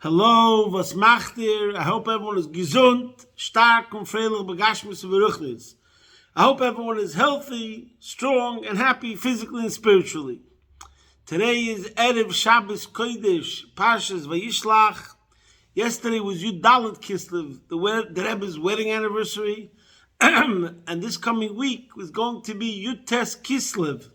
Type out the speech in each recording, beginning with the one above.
Hello, was macht ihr? I hope everyone is gesund, stark und freilich begashmis v'ruchnis. I hope everyone is healthy, strong, and happy physically and spiritually. Today is Erev Shabbos Kodesh, Parshas Vayishlach. Yesterday was Yud Dalet Kislev, the Rebbe's wedding anniversary. And this coming week was going to be Yud Tes Kislev,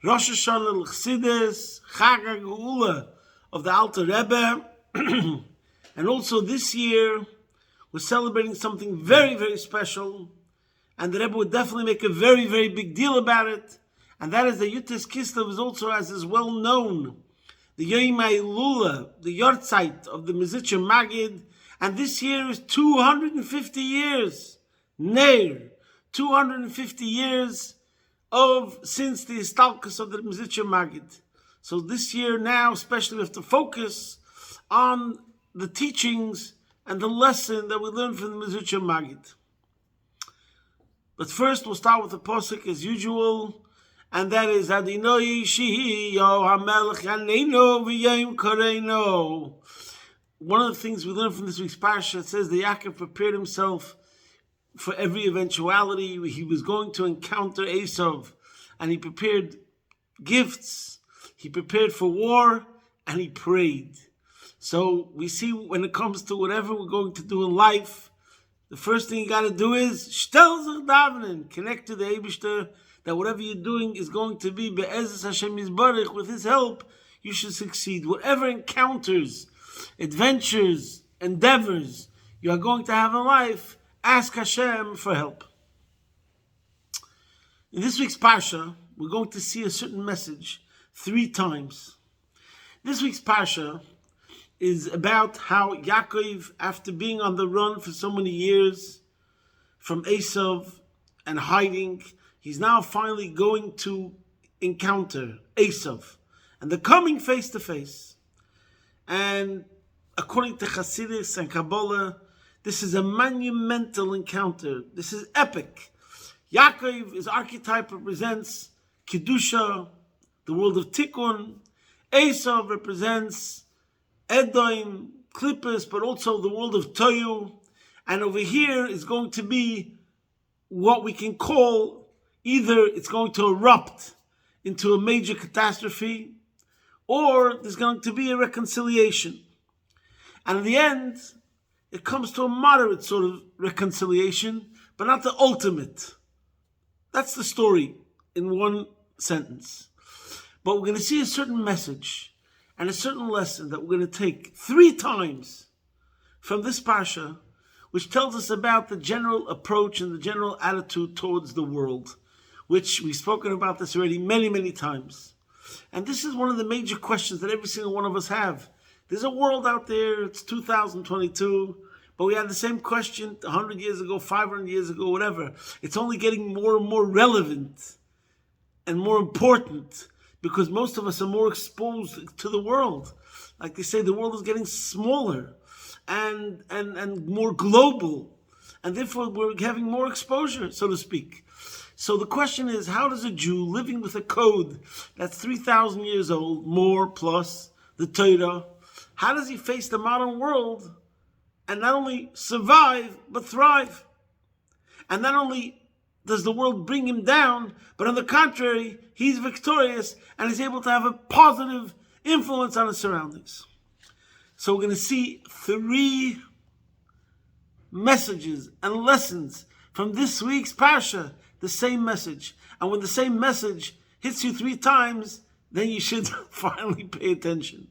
Rosh Hashanah L'Chsides, Chag HaGeula of the Alter Rebbe. And also this year we're celebrating something very, very special, and the Rebbe would definitely make a very, very big deal about it, and that is that Yud Tes Kislev is also, as is well known, the Yom HaElula, the Yortzeit of the Mezritcher Magid, and this year is 250 years, Neir, 250 years since the Istalkus of the Mezritcher Magid. So this year now, especially, we have to focus on the teachings and the lesson that we learned from the Mezritcher Magid. But first we'll start with the Pasuk as usual, and that is Adonai Shihi Yo HaMelech Yaneinu V'Yom Koreinu. One of the things we learned from this week's Parsha, it says that Yaakov prepared himself for every eventuality. He was going to encounter Esav, and he prepared gifts, he prepared for war, and he prayed. So we see when it comes to whatever we're going to do in life, the first thing you got to do is shtel zich davening, connect to the Eibishter, that whatever you're doing is going to be be'ezus Hashem Yisbarach, with His help, you should succeed. Whatever encounters, adventures, endeavors you are going to have in life, ask Hashem for help. In this week's Parsha, we're going to see a certain message 3 times. This week's Parsha is about how Yaakov, after being on the run for so many years from Esav and hiding, he's now finally going to encounter Esav, and they're coming face to face. And according to Chassidus and Kabbalah, this is a monumental encounter. This is epic. Yaakov, his archetype, represents Kedusha, the world of Tikkun. Esav represents Edom, Klippus, but also the world of Toyu. And over here is going to be what we can call, either it's going to erupt into a major catastrophe, or there's going to be a reconciliation. And in the end, it comes to a moderate sort of reconciliation, but not the ultimate. That's the story in one sentence. But we're going to see a certain message and a certain lesson that we're going to take 3 times from this Parsha, which tells us about the general approach and the general attitude towards the world, which we've spoken about this already many, many times. And this is one of the major questions that every single one of us have. There's a world out there, it's 2022, but we had the same question 100 years ago, 500 years ago, whatever. It's only getting more and more relevant and more important, because most of us are more exposed to the world. Like they say, the world is getting smaller and more global, and therefore we're having more exposure, so to speak. So the question is, how does a Jew living with a code that's 3,000 years old, more plus the Torah, how does he face the modern world and not only survive, but thrive? And not only does the world bring him down, but on the contrary, he's victorious and is able to have a positive influence on his surroundings. So we're going to see 3 messages and lessons from this week's Parsha, the same message. And when the same message hits you 3 times, then you should finally pay attention.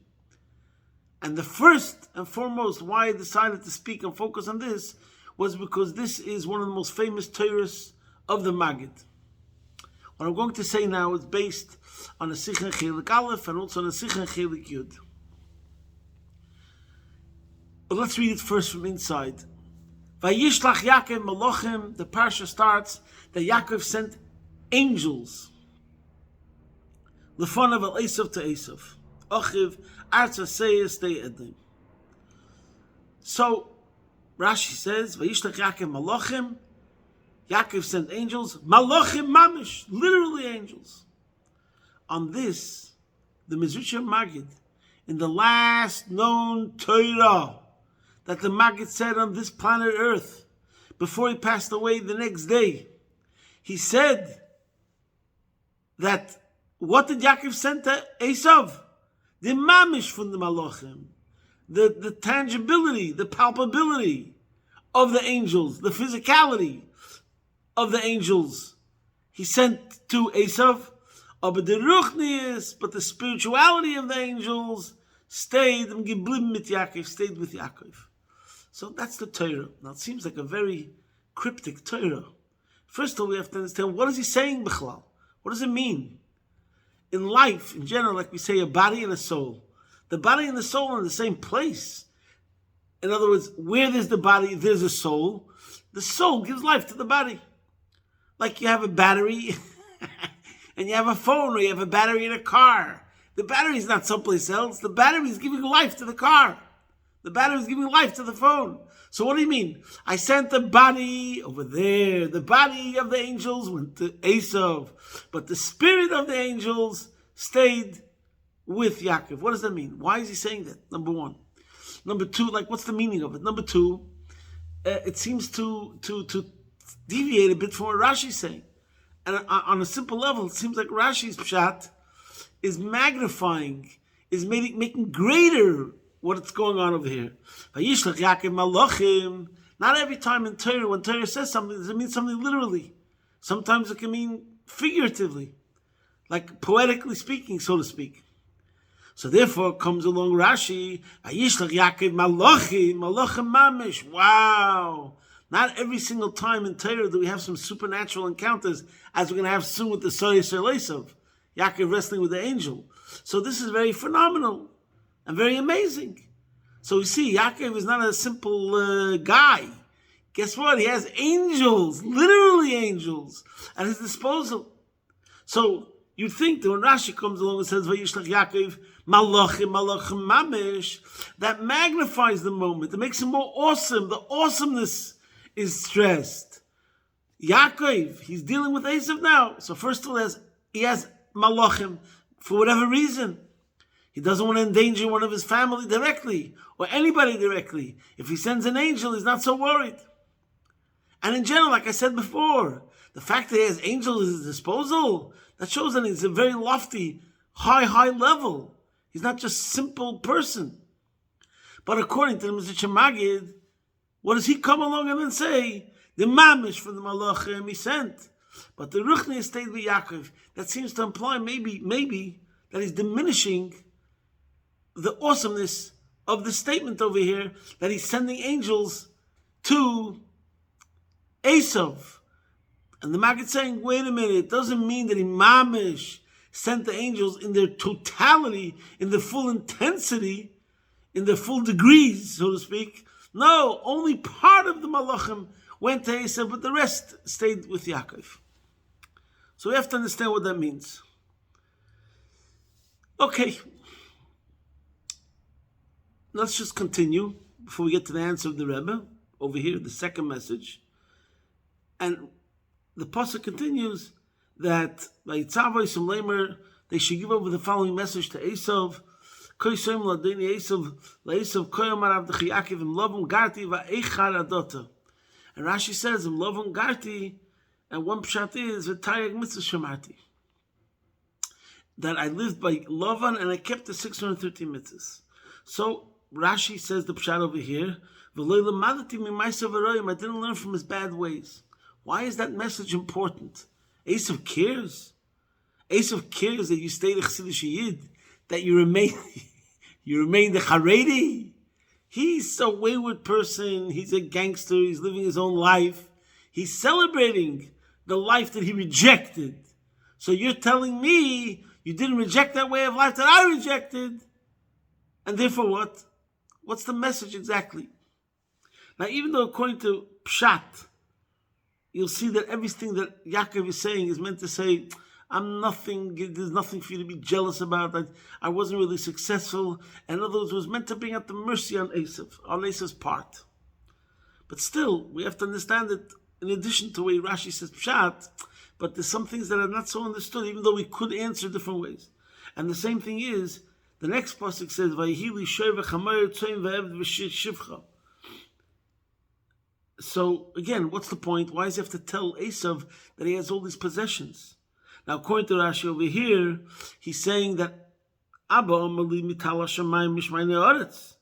And the first and foremost why I decided to speak and focus on this was because this is one of the most famous Torahs of the Magid. What I'm going to say now is based on a Sichen Chelik Aleph and also on a Sichen Chelik Yud. But let's read it first from inside. Vayishlach Yaakov Malachim, the Parsha starts that Yaakov sent angels. Lefanav al Esav to Esav. Achiv Arza Seyes de Edim. So Rashi says, Vayishlach Yaakov Malachim, Yaakov sent angels, Malachim Mamish, literally angels. On this, the Mezritcher Magid, in the last known Torah that the Maggid said on this planet Earth, before he passed away the next day, he said that what did Yaakov send to Esav? The mamish from the malachim, the tangibility, the palpability of the angels, the physicality of the angels. He sent to Esav, but the spirituality of the angels stayed with Yaakov. So that's the Torah. Now it seems like a very cryptic Torah. First of all, we have to understand, what is he saying, Bichlal? What does it mean? In life, in general, like we say, a body and a soul. The body and the soul are in the same place. In other words, where there's the body, there's a soul. The soul gives life to the body. Like you have a battery and you have a phone, or you have a battery in a car. The battery is not someplace else. The battery is giving life to the car. The battery is giving life to the phone. So what do you mean? I sent the body over there. The body of the angels went to Esav, but the spirit of the angels stayed with Yaakov. What does that mean? Why is he saying that? Number one. Number two, like what's the meaning of it? Number two, it seems to deviate a bit from what Rashi's saying. And on a simple level, it seems like Rashi's pshat is magnifying, is making greater what's going on over here. Vayishlach Yaakov malachim. Not every time in Torah, when Torah says something, does it mean something literally. Sometimes it can mean figuratively, like poetically speaking, so to speak. So therefore comes along Rashi, Vayishlach Yaakov malachim, malachim mamish. Wow. Not every single time in Torah do we have some supernatural encounters, as we're going to have soon with the Soyes Esav, Yaakov wrestling with the angel. So this is very phenomenal and very amazing. So we see, Yaakov is not a simple guy. Guess what? He has angels, literally angels, at his disposal. So you'd think that when Rashi comes along and says, Vayishlach Yaakov malachim, malachim mamish, that magnifies the moment. It makes him more awesome. The awesomeness is stressed. Yaakov, he's dealing with Esav now. So first of all, he has malachim for whatever reason. He doesn't want to endanger one of his family directly, or anybody directly. If he sends an angel, he's not so worried. And in general, like I said before, the fact that he has angels at his disposal, that shows that he's a very lofty, high level. He's not just a simple person. But according to the Mr. Magid, what does he come along and then say? The mamish from the malachim he sent. But the ruchni stayed with Yaakov. That seems to imply maybe that he's diminishing the awesomeness of the statement over here, that he's sending angels to Esav. And the Maggid saying, wait a minute, it doesn't mean that he mamish sent the angels in their totality, in the full intensity, in the full degrees, so to speak. No, only part of the malachim went to Esav, but the rest stayed with Yaakov. So we have to understand what that means. Okay. Let's just continue before we get to the answer of the Rebbe. Over here, the second message. And the pasuk continues that they should give over the following message to Esav. And Rashi says, and one pshat is that I lived by Lavan and I kept the 613 mitzvahs. So Rashi says the pshat over here, I didn't learn from his bad ways. Why is that message important? Esav cares. Esav cares that you stay the Chassidish Yid, that you remain the Haredi. He's a wayward person. He's a gangster. He's living his own life. He's celebrating the life that he rejected. So you're telling me you didn't reject that way of life that I rejected. And therefore what? What's the message exactly? Now, even though according to Pshat, you'll see that everything that Yaakov is saying is meant to say, there's nothing for you to be jealous about. I wasn't really successful. And in other words, it was meant to bring out the mercy on Esav's part. But still, we have to understand that in addition to the way Rashi says Pshat, but there's some things that are not so understood, even though we could answer different ways. And the same thing is The next pasuk says, "Vayihili shoy v'chamayir tzoyin v'eved v'shivcha." So again, what's the point? Why does he have to tell Esav that he has all these possessions? Now, according to Rashi over here, he's saying that Abba Amali Mitala Shamayim Mishmayne Aretz,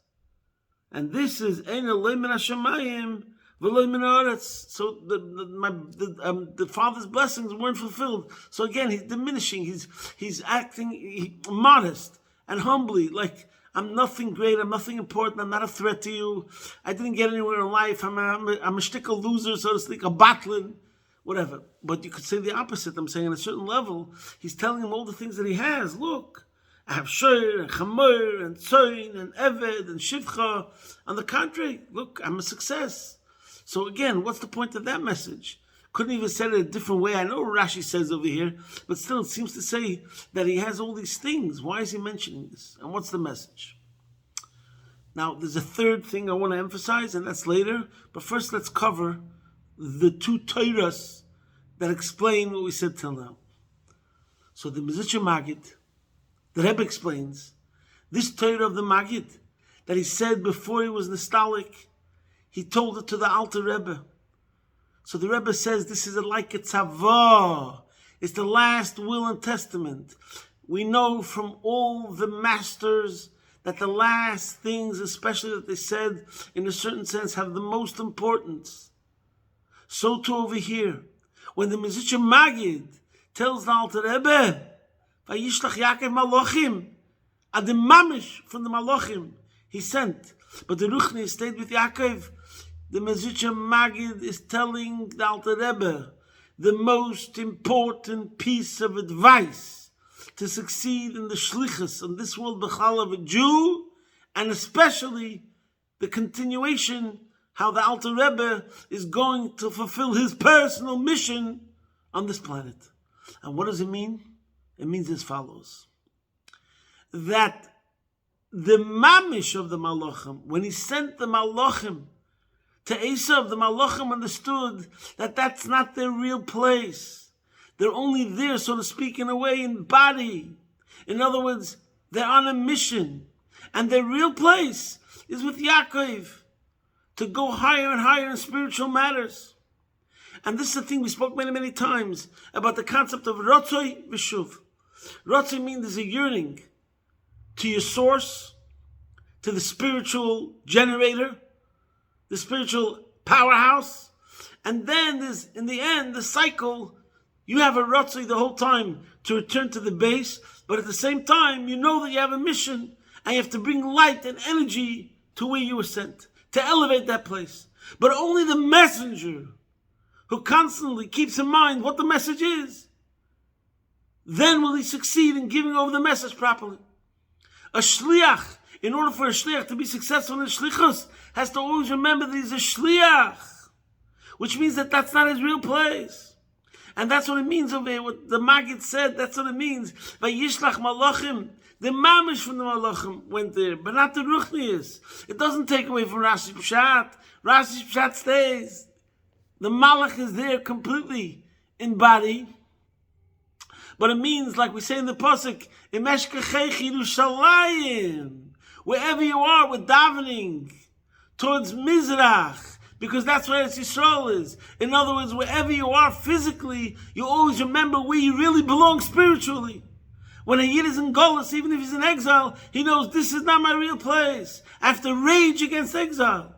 and this is Ein Eloi Min Hashamayim V'Eloi Min Aretz. So the father's blessings weren't fulfilled. So again, he's diminishing. He's acting modest and humbly, like, I'm nothing great, I'm nothing important, I'm not a threat to you, I didn't get anywhere in life, I'm a shtickle loser, so to speak, a batlin, whatever. But you could say the opposite. I'm saying at a certain level, he's telling him all the things that he has. Look, I have shoyer, and chamor, and tzoyin, and eved, and shivcha. On the contrary, look, I'm a success. So again, what's the point of that message? Couldn't even said it a different way. I know Rashi says over here, but still it seems to say that he has all these things. Why is he mentioning this? And what's the message? Now, there's a third thing I want to emphasize, and that's later. But first, let's cover the two Torahs that explain what we said till now. So the Mezritcher Maggid, the Rebbe explains, this Torah of the Maggid, that he said before he was nostalgic, he told it to the Alter Rebbe. So the Rebbe says this is like a tzavah. It's the last will and testament. We know from all the masters that the last things, especially that they said, in a certain sense, have the most importance. So too over here, when the Mezritcher Maggid tells the Alter Rebbe, Vayishlach Yaakov Malachim, the mamish from the Malachim he sent, but the Ruchni stayed with Yaakov. The Mezritcher Maggid is telling the Alter Rebbe the most important piece of advice to succeed in the shlichus in this world b'chal of a Jew, and especially the continuation, how the Alter Rebbe is going to fulfill his personal mission on this planet. And what does it mean? It means as follows: that the mamish of the Malachim, when he sent the Malachim to Esav, the Malachim understood that that's not their real place. They're only there, so to speak, in a way, in body. In other words, they're on a mission. And their real place is with Yaakov, to go higher and higher in spiritual matters. And this is the thing we spoke many, many times about the concept of Rotzoi V'Shuv. Rotzoi means there's a yearning to your source, to the spiritual generator, the spiritual powerhouse, and then there's, in the end, the cycle, you have a rotzai the whole time to return to the base, but at the same time, you know that you have a mission, and you have to bring light and energy to where you were sent, to elevate that place. But only the messenger who constantly keeps in mind what the message is, then will he succeed in giving over the message properly. A shliach, in order for a shliach to be successful in shlichus, has to always remember that he's a shliach, which means that that's not his real place. And that's what it means over here, what the Maggid said, that's what it means. Vayishlach malachim, the mamish from the malachim went there, but not the ruchnius. It doesn't take away from Rashi Pshat. Rashi Pshat stays. The malach is there completely in body. But it means, like we say in the pasuk, Imeshkachechi Yerushalayim, wherever you are with davening towards Mizrach, because that's where Eretz Yisrael is. In other words, wherever you are physically, you always remember where you really belong spiritually. When a Yid is in Golus, even if he's in exile, he knows this is not my real place. I have to rage against exile.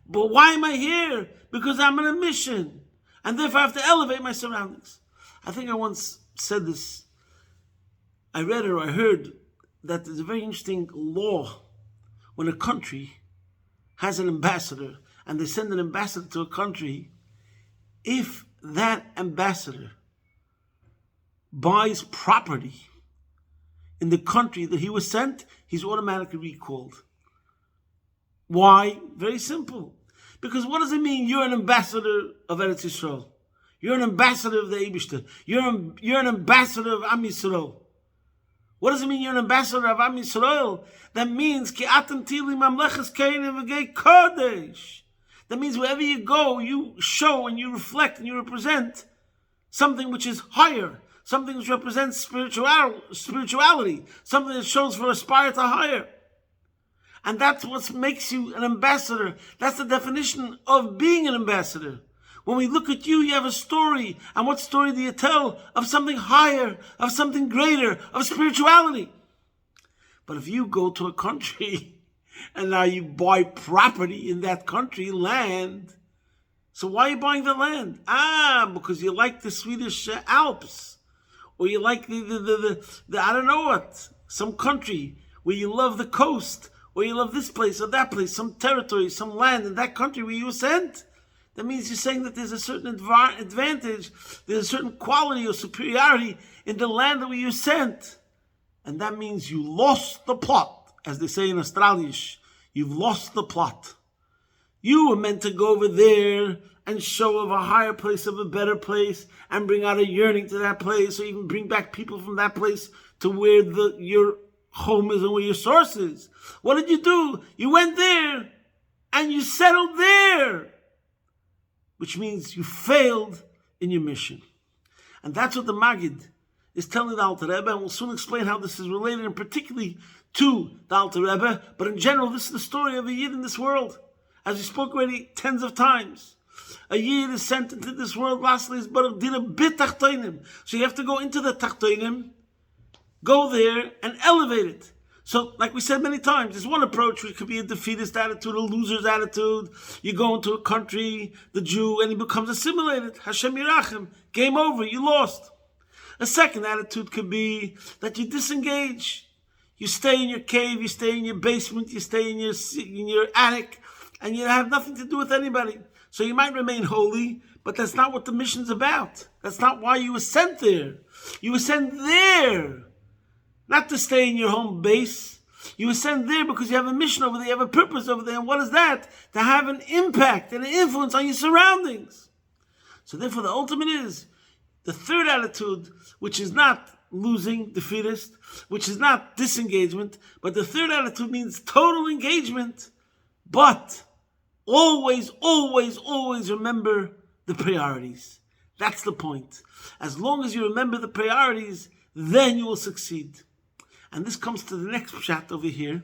But why am I here? Because I'm on a mission. And therefore I have to elevate my surroundings. I think I once said this. I read or I heard that there's a very interesting law when a country has an ambassador and they send an ambassador to a country. If that ambassador buys property in the country that he was sent, he's automatically recalled. Why? Very simple. Because what does it mean you're an ambassador of Eretz Yisrael? You're an ambassador of the Eibishter. You're an ambassador of Am Yisrael. What does it mean you're an ambassador of Am Yisrael? That means Ki atem tili mamleches keinim v'gei kodesh. That means wherever you go, you show and you reflect and you represent something which is higher, something which represents spirituality, something that shows for aspire to higher. And that's what makes you an ambassador. That's the definition of being an ambassador. When we look at you, you have a story. And what story do you tell? Of something higher, of something greater, of spirituality. But if you go to a country and now you buy property in that country, land, so why are you buying the land? Because you like the Swedish Alps. Or you like the I don't know what, some country where you love the coast. Or you love this place or that place, some territory, some land in that country where you were sent. That means you're saying that there's a certain advantage, there's a certain quality or superiority in the land that you were sent. And that means you lost the plot, as they say in Australish. You've lost the plot. You were meant to go over there and show of a higher place, of a better place, and bring out a yearning to that place, or even bring back people from that place to where your home is and where your source is. What did you do? You went there and you settled there, which means you failed in your mission. And that's what the Maggid is telling the Alter Rebbe, and we'll soon explain how this is related, and particularly to the Alter Rebbe. But in general, this is the story of a Yid in this world, as we spoke already tens of times. A Yid is sent into this world, lastly, is but did a bit tachtoinim. So you have to go into the tachtoinim, go there and elevate it. So, like we said many times, there's one approach which could be a defeatist attitude, a loser's attitude. You go into a country, the Jew, and he becomes assimilated. Hashem Yirachem. Game over, you lost. A second attitude could be that you disengage. You stay in your cave, you stay in your basement, you stay in your attic, and you have nothing to do with anybody. So you might remain holy, but that's not what the mission's about. That's not why you were sent there. You were sent there, not to stay in your home base. You were sent there because you have a mission over there, you have a purpose over there. And what is that? To have an impact and an influence on your surroundings. So therefore the ultimate is the third attitude, which is not losing, defeatist, which is not disengagement, but the third attitude means total engagement, but always, always, always remember the priorities. That's the point. As long as you remember the priorities, then you will succeed. And this comes to the next pshat over here,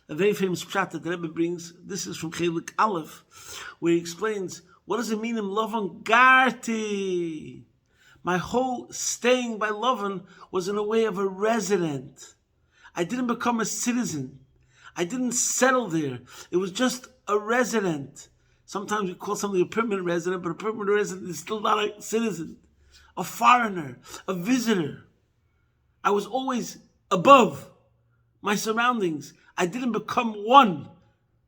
a very famous pshat that the Rebbe brings. This is from Chelik Aleph, where he explains, what does it mean in Lavan Garti? My whole staying by Lavan was in a way of a resident. I didn't become a citizen. I didn't settle there. It was just a resident. Sometimes we call something a permanent resident, but a permanent resident is still not a citizen. A foreigner, a visitor. I was always above my surroundings. I didn't become one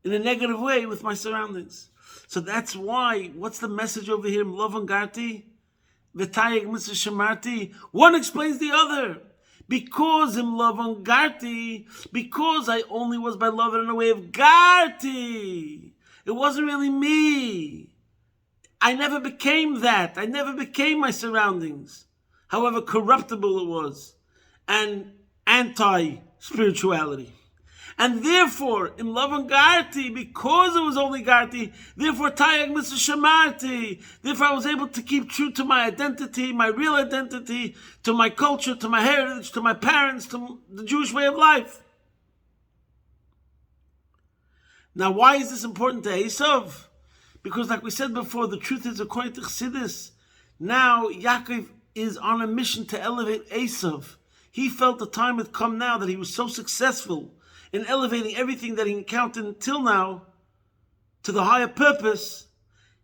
in a negative way with my surroundings. So that's why, what's the message over here? Lavan Garti, V'tayeg Mitzvah Shemarti. One explains the other. Because in Lavan Garti, because I only was by love in a way of Garti. It wasn't really me. I never became that. I never became my surroundings, however corruptible it was, and anti-spirituality. And therefore, in Lavan Garti, because it was only Garti, therefore Tayag Mitzvah Shemarti, therefore I was able to keep true to my identity, my real identity, to my culture, to my heritage, to my parents, to the Jewish way of life. Now, why is this important to Esav? Because like we said before, the truth is, according to Chassidus, now Yaakov is on a mission to elevate Esav. He felt the time had come now that he was so successful in elevating everything that he encountered until now to the higher purpose.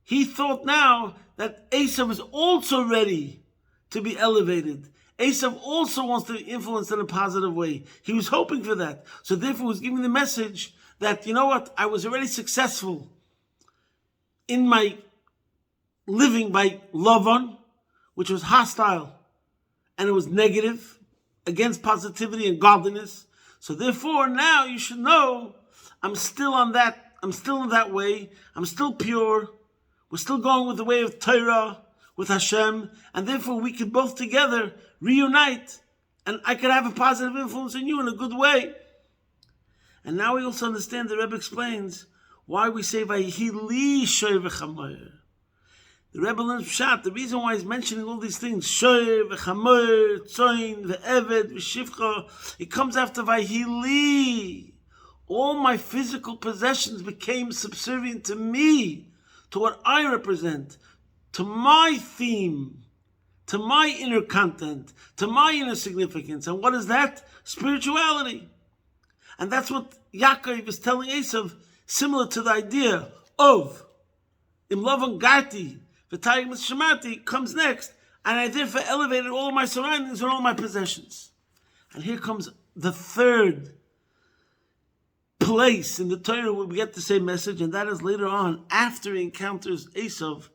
He thought now that Esav is also ready to be elevated. Esav also wants to be influenced in a positive way. He was hoping for that. So therefore he was giving the message that, you know what, I was already successful in my living by Lavan, which was hostile, and it was negative, against positivity and godliness. So therefore, now you should know, I'm still in that way, I'm still pure, we're still going with the way of Torah, with Hashem, and therefore we could both together reunite, and I could have a positive influence on you in a good way. And now we also understand, the Rebbe explains, why we say, Vayihi li shoy v'chamayr. The Rebbe learns Pshat, the reason why he's mentioning all these things, Shoyer, V'chamoyer, Tzoyin, V'eved, V'shivcha, it comes after Vayhili. All my physical possessions became subservient to me, to what I represent, to my theme, to my inner content, to my inner significance. And what is that? Spirituality. And that's what Yaakov is telling Esav, similar to the idea of Imlavan Garti, V'tayim Shemati comes next, and I therefore elevated all of my surroundings and all my possessions. And here comes the third place in the Torah where we get the same message, and that is later on, after he encounters Esav.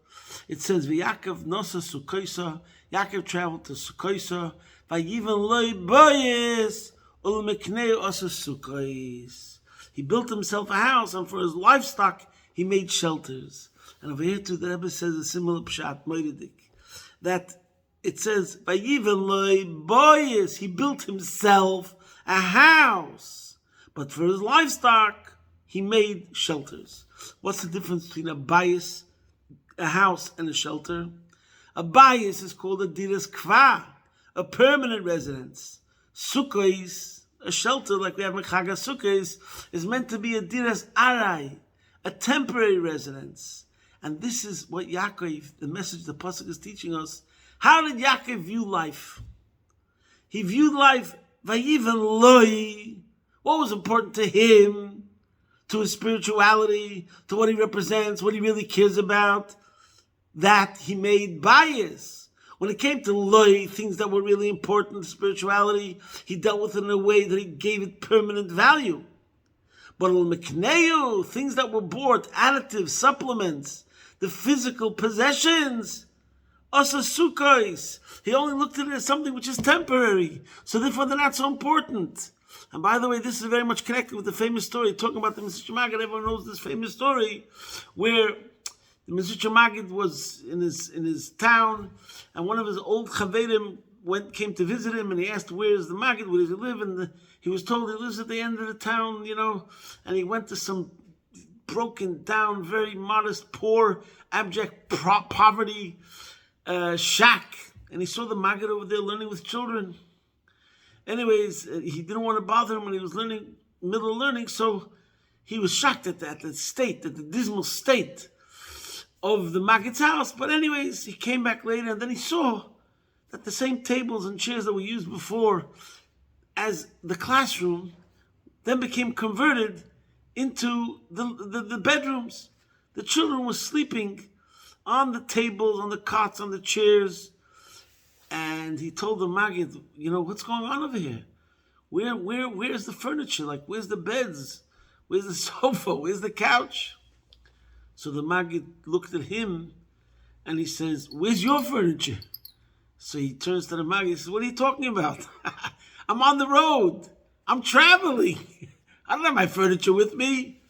It says, V'Yaakov nosa Sukkosa, Yaakov traveled to Sukkosa, Vayivan loy boyes, ulmeknei osa Sukkos. He built himself a house, and for his livestock, he made shelters. And over here too, the Rebbe says a similar pshat, Moiridik, that it says, Vayivan loy boyes, he built himself a house, but for his livestock, he made shelters. What's the difference between a bayis, a house, and a shelter? A bayis is called a diras kva, a permanent residence. Sukkos, a shelter like we have in Chag HaSukkos, is meant to be a diras arai, a temporary residence. And this is what Yaakov, the message the Pasuk is teaching us. How did Yaakov view life? He viewed life, vayivan loi. What was important to him, to his spirituality, to what he represents, what he really cares about, that he made bias. When it came to loi, things that were really important to spirituality, he dealt with it in a way that he gave it permanent value. But al-mekneu, things that were bought, additives, supplements, the physical possessions, asa sukkos, he only looked at it as something which is temporary, so therefore they're not so important. And by the way, this is very much connected with the famous story, talking about the Mesilas Yesharim. Everyone knows this famous story, where the Mesilas Yesharim was in his town, and one of his old chaverim came to visit him, and he asked, where's the Maggid, where does he live? And he was told he lives at the end of the town, and he went to some broken down, very modest, poor, abject poverty shack, and he saw the Maggid over there learning with children. Anyways, he didn't want to bother him when he was middle of learning, so he was shocked at that, at the dismal state of the Maggid's house. But anyways, he came back later, and then he saw that the same tables and chairs that were used before as the classroom then became converted into the bedrooms. The children were sleeping on the tables, on the cots, on the chairs. And he told the Maggid, what's going on over here? Where's the furniture? Like, where's the beds? Where's the sofa? Where's the couch? So the Maggid looked at him and he says, where's your furniture? So he turns to the Maggid and says, what are you talking about? I'm on the road. I'm traveling. I don't have my furniture with me.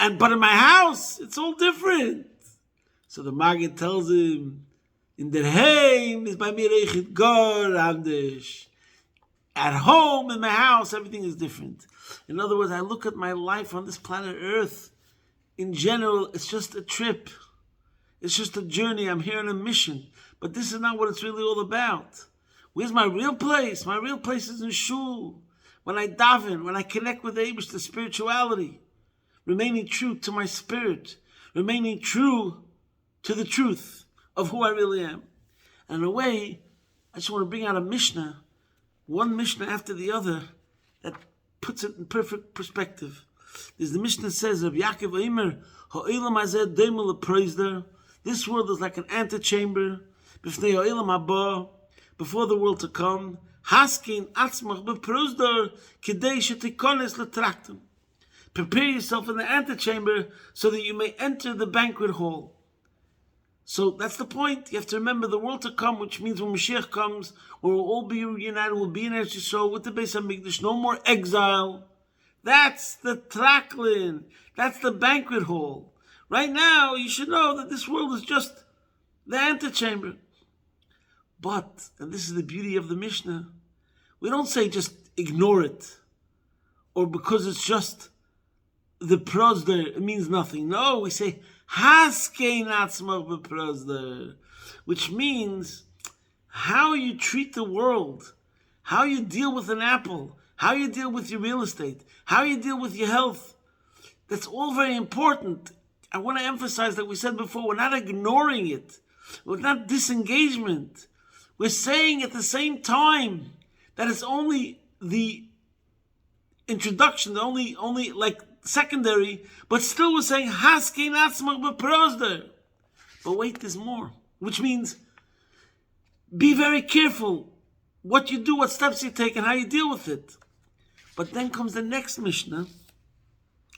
But in my house, it's all different. So the Maggid tells him, in der Heim is by mir echt gar anders. At home, in my house, everything is different. In other words, I look at my life on this planet Earth. In general, it's just a trip. It's just a journey. I'm here on a mission. But this is not what it's really all about. Where's my real place? My real place is in shul. When I daven, when I connect with the Eibush, the spirituality. Remaining true to my spirit. Remaining true to the truth of who I really am. And in a way, I just want to bring out a Mishnah, one Mishnah after the other, that puts it in perfect perspective. There's the Mishnah that says of Yaakov Eimer, Ha'olam hazeh doimeh leproiser. This world is like an antechamber, b'fnei ha'olam haba, before the world to come. Haskin atzmach beproiser, kidei shetikones letraktum. Prepare yourself in the antechamber so that you may enter the banquet hall. So that's the point. You have to remember the world to come, which means when Mashiach comes, when we'll all be reunited, we'll be in Eretz Yisrael with the Beis HaMikdash, no more exile. That's the traklin. That's the banquet hall. Right now, you should know that this world is just the antechamber. But, and this is the beauty of the Mishnah, we don't say just ignore it, or because it's just the prosder, it means nothing. No, we say haskein atzmach beprosder, which means how you treat the world, how you deal with an apple, how you deal with your real estate, how you deal with your health. That's all very important. I want to emphasize that we said before, we're not ignoring it. We're not disengagement. We're saying at the same time that it's only the introduction, the only like secondary, but still we're saying haskein atzmach beprosder. But wait, there's more, which means be very careful what you do, what steps you take, and how you deal with it. But then comes the next Mishnah,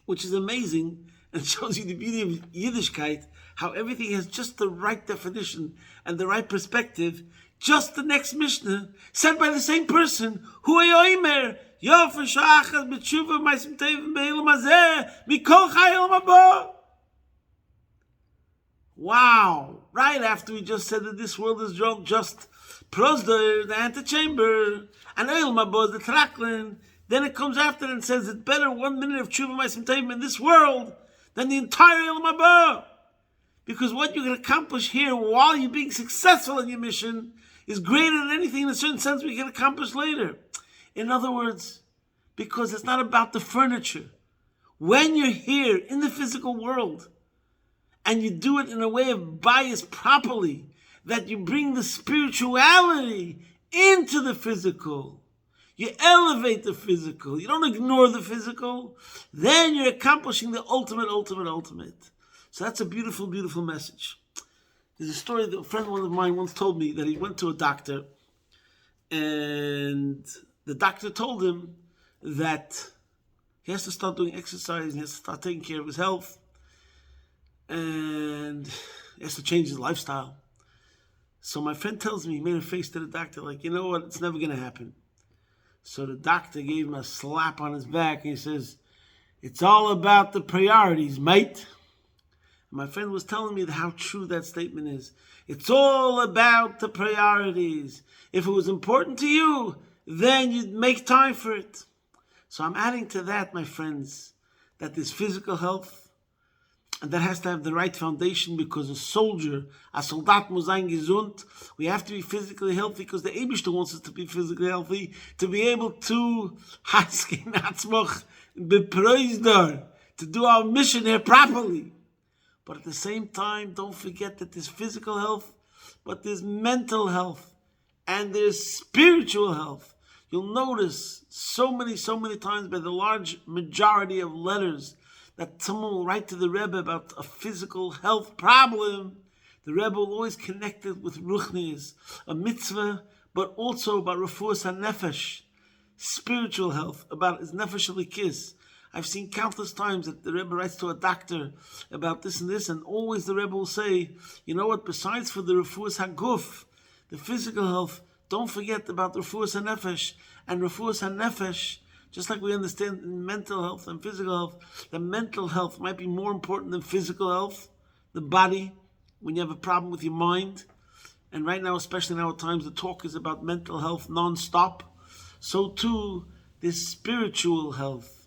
which is amazing and shows you the beauty of Yiddishkeit, how everything has just the right definition and the right perspective. Just the next Mishnah, said by the same person, Hu Yoimer, Yof Shachas B'tshuva Ma'asim Tovim Be'elam Hazeh Mikol Chai Olam Haba. Wow! Right after we just said that this world is just prosder, the antechamber, and Olam Haba is the traklin, then it comes after and says it's better 1 minute of tshuva ma'asim tovim in this world than the entire Olam Haba. Because what you can accomplish here while you're being successful in your mission is greater than anything in a certain sense we can accomplish later. In other words, because it's not about the furniture. When you're here in the physical world and you do it in a way of bias properly, that you bring the spirituality into the physical, you elevate the physical, you don't ignore the physical, then you're accomplishing the ultimate. So that's a beautiful, beautiful message. There's a story that a friend of mine once told me that he went to a doctor and the doctor told him that he has to start doing exercise, he has to start taking care of his health, and he has to change his lifestyle. So my friend tells me, he made a face to the doctor like, you know what, it's never going to happen. So the doctor gave him a slap on his back and he says, it's all about the priorities, mate. My friend was telling me how true that statement is. It's all about the priorities. If it was important to you, then you'd make time for it. So I'm adding to that, my friends, that this physical health, and that has to have the right foundation, because a soldier, a soldat muss sein gesund. We have to be physically healthy because the Eibishter wants us to be physically healthy, to be able to haskein atzmach beprosder, to do our mission here properly. But at the same time, don't forget that there's physical health, but there's mental health, and there's spiritual health. You'll notice so many times by the large majority of letters that someone will write to the Rebbe about a physical health problem, the Rebbe will always connect it with ruchnius, a mitzvah, but also about refuas hanefesh, spiritual health, about his nefesh alikis. I've seen countless times that the Rebbe writes to a doctor about this and this, and always the Rebbe will say, you know what, besides for the refuas haguf, the physical health, don't forget about refuas hanefesh. And refuas hanefesh, just like we understand in mental health and physical health, the mental health might be more important than physical health, the body, when you have a problem with your mind. And right now, especially now at times, the talk is about mental health non-stop. So too, this spiritual health.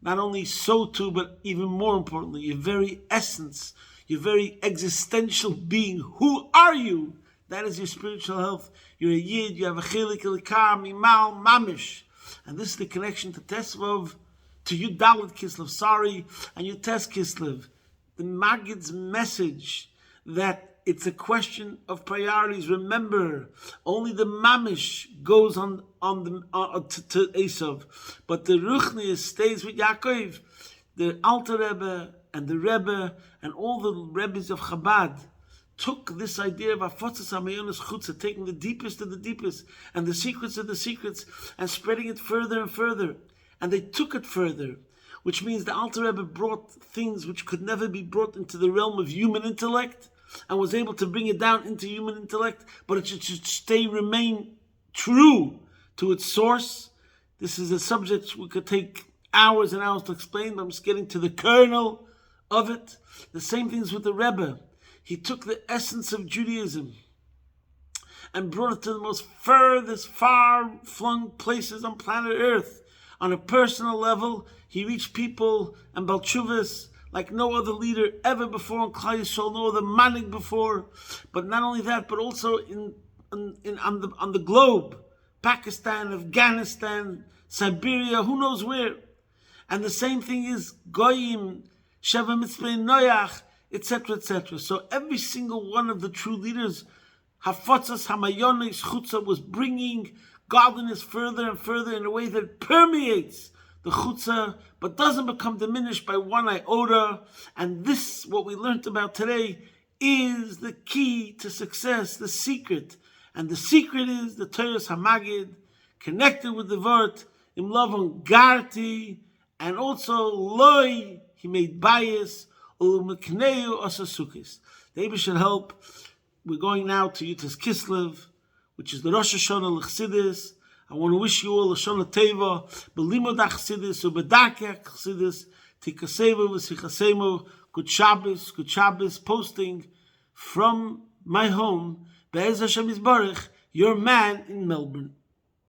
Not only so too, but even more importantly, your very essence, your very existential being. Who are you? That is your spiritual health. You're a yid, you have a chelik elikar, mimal, mamish. And this is the connection to Tesvav, to Yud Dalet Kislev, and Yud Tes Kislev. The Maggid's message that it's a question of priorities. Remember, only the mamish goes to Esav, but the ruchnius stays with Yaakov. The Alter Rebbe and the Rebbe and all the Rebbes of Chabad took this idea of Afotzas HaMayonos Chutza, taking the deepest of the deepest and the secrets of the secrets and spreading it further and further. And they took it further, which means the Alter Rebbe brought things which could never be brought into the realm of human intellect and was able to bring it down into human intellect, but it should remain true to its source. This is a subject we could take hours and hours to explain, but I'm just getting to the kernel of it. The same things with the Rebbe. He took the essence of Judaism and brought it to the most furthest, far-flung places on planet Earth. On a personal level, he reached people and Balchuvas like no other leader ever before in Klal Yisrael, no other manig before. But not only that, but also on the globe, Pakistan, Afghanistan, Siberia, who knows where. And the same thing is Goyim, Sheva Mitzvah Noach, etc., etc. So every single one of the true leaders, Hafotzas Hamayonis Chutza, was bringing godliness further and further in a way that permeates the Chutza, but doesn't become diminished by one iota. And this, what we learned about today, is the key to success, the secret. And the secret is the Toras Hamagid, connected with the Vort, Im Lavon Garti, and also Loi, he made bias, Ulumekneu Osasukis. The Rebbe should help. We're going now to Yutas Kislev, which is the Rosh Hashanah L'Chsidis. I want to wish you all a Shana Teva, B'limod HaChsidis, U'Bedarkei HaChsidis, Tikaseva V'Sichasemu, Good Shabbos, posting from my home, Be'ez Hashem Yisbarach, your man in Melbourne.